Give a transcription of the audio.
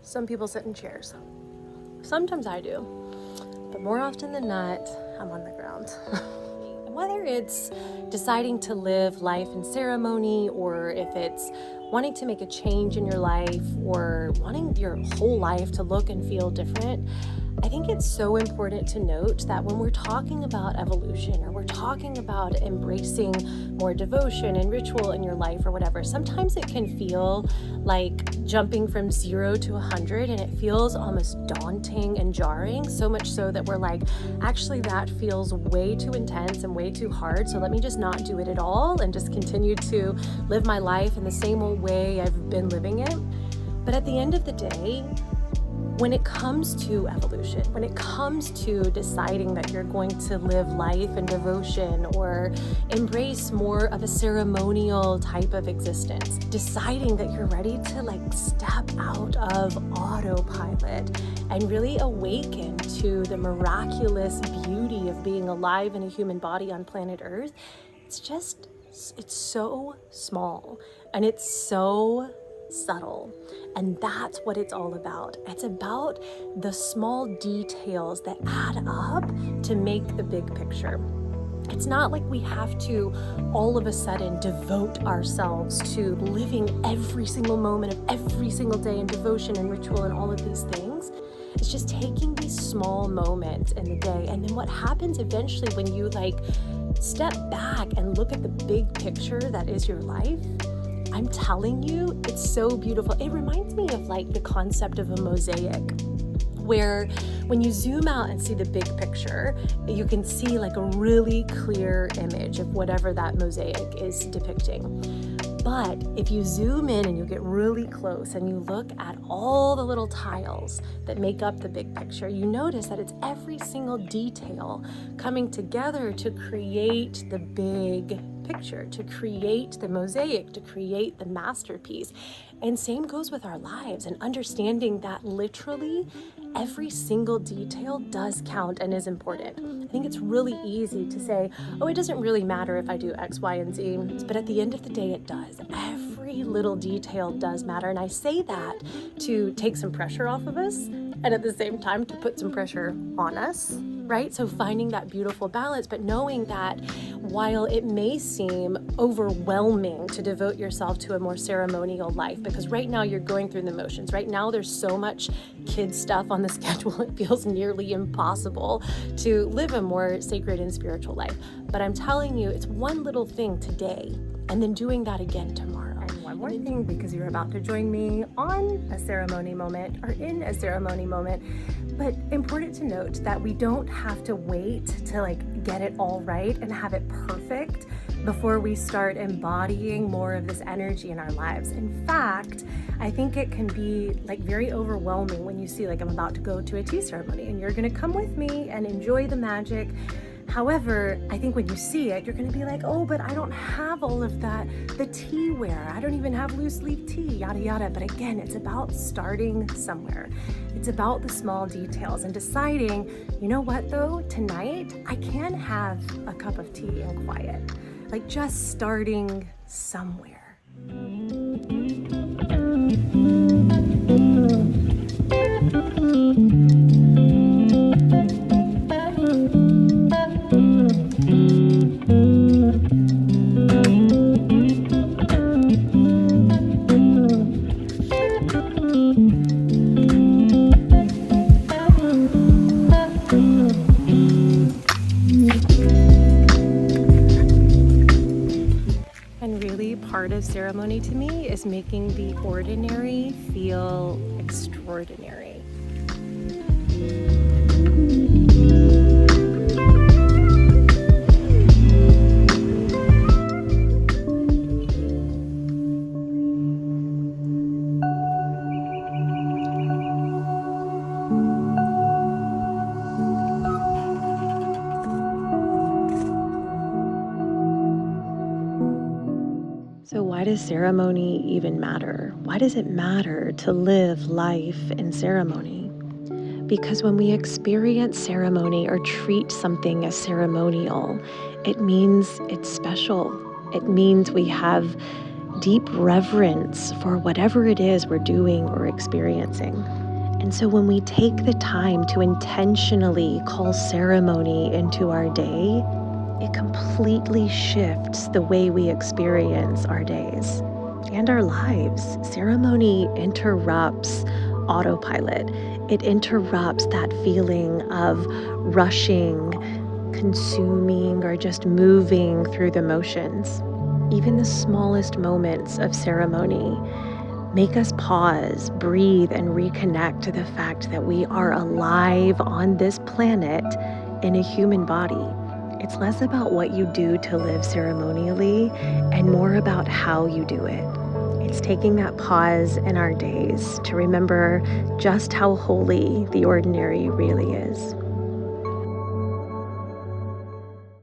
Some people sit in chairs. Sometimes I do, but more often than not, I'm on the ground. Whether it's deciding to live life in ceremony, or if it's wanting to make a change in your life, or wanting your whole life to look and feel different, I think it's so important to note that when we're talking about evolution, or we're talking about embracing more devotion and ritual in your life or whatever, sometimes it can feel like jumping from 0 to 100, and it feels almost daunting and jarring, so much so that we're like, actually that feels way too intense and way too hard, so let me just not do it at all and just continue to live my life in the same old way I've been living it. But at the end of the day, when it comes to evolution, when it comes to deciding that you're going to live life in devotion or embrace more of a ceremonial type of existence, deciding that you're ready to step out of autopilot and really awaken to the miraculous beauty of being alive in a human body on planet Earth, it's so small and it's so subtle. And that's what it's all about. It's about the small details that add up to make the big picture. It's not like we have to all of a sudden devote ourselves to living every single moment of every single day in devotion and ritual and all of these things. It's just taking these small moments in the day. And then what happens eventually when you step back and look at the big picture that is your life, I'm telling you, it's so beautiful. It reminds me of the concept of a mosaic, where when you zoom out and see the big picture, you can see a really clear image of whatever that mosaic is depicting. But if you zoom in and you get really close and you look at all the little tiles that make up the big picture, you notice that it's every single detail coming together to create the big picture, to create the mosaic, to create the masterpiece. And same goes with our lives, and understanding that literally every single detail does count and is important. I think it's really easy to say, oh, it doesn't really matter if I do X, Y, and Z, but at the end of the day, it does. Every little detail does matter. And I say that to take some pressure off of us, and at the same time to put some pressure on us, right? So finding that beautiful balance, but knowing that while it may seem overwhelming to devote yourself to a more ceremonial life, because right now you're going through the motions, right now there's so much kid stuff on the schedule, it feels nearly impossible to live a more sacred and spiritual life. But I'm telling you, it's one little thing today, and then doing that again tomorrow. And one more thing, because you're about to join me on a ceremony moment or in a ceremony moment. But important to note that we don't have to wait to get it all right and have it perfect before we start embodying more of this energy in our lives. In fact, I think it can be very overwhelming when you see I'm about to go to a tea ceremony and you're gonna come with me and enjoy the magic. However, I think when you see it, you're going to be like, oh, but I don't have all of that, the tea ware. I don't even have loose leaf tea, yada, yada. But again, it's about starting somewhere. It's about the small details and deciding, you know what though, tonight I can have a cup of tea in quiet. Just starting somewhere. Part of ceremony to me is making the ordinary feel extraordinary. So why does ceremony even matter? Why does it matter to live life in ceremony? Because when we experience ceremony or treat something as ceremonial, it means it's special. It means we have deep reverence for whatever it is we're doing or experiencing. And so when we take the time to intentionally call ceremony into our day, it completely shifts the way we experience our days and our lives. Ceremony interrupts autopilot. It interrupts that feeling of rushing, consuming, or just moving through the motions. Even the smallest moments of ceremony make us pause, breathe, and reconnect to the fact that we are alive on this planet in a human body. It's less about what you do to live ceremonially and more about how you do it. It's taking that pause in our days to remember just how holy the ordinary really is.